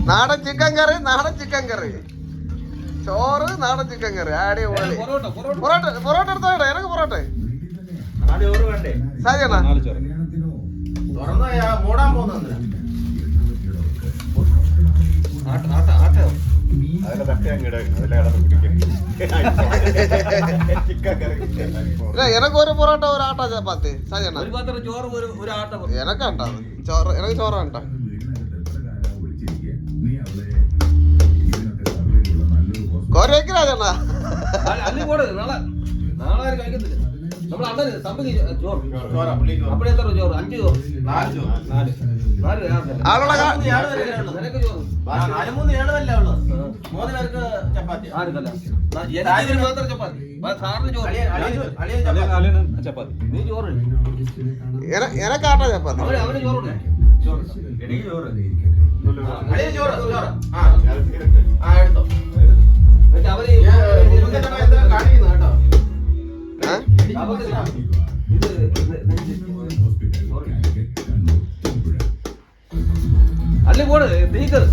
നാടൻ ചിക്കൻ കറി ചോറ് നാടൻ ചിക്കൻ കറി അടിപൊളി. പൊറോട്ട എടുത്തോട്ടെ, എനക്ക് പൊറോട്ട സാരിയാണ മൂടാൻ പോകുന്ന എനക്ക് ഒരു പൊറോട്ട ഒരു ആട്ട ചപ്പാത്തി സാരിയാണ എനക്കാണ്ടാ ചോറ്, എനക്ക് ചോറാണ്ട. കോരി വെക്കണ ചേട്ടാ ആളുള്ള എനക്കാട്ട ചപ്പാത്തി അല്ലേ പോണ് തീക്കർ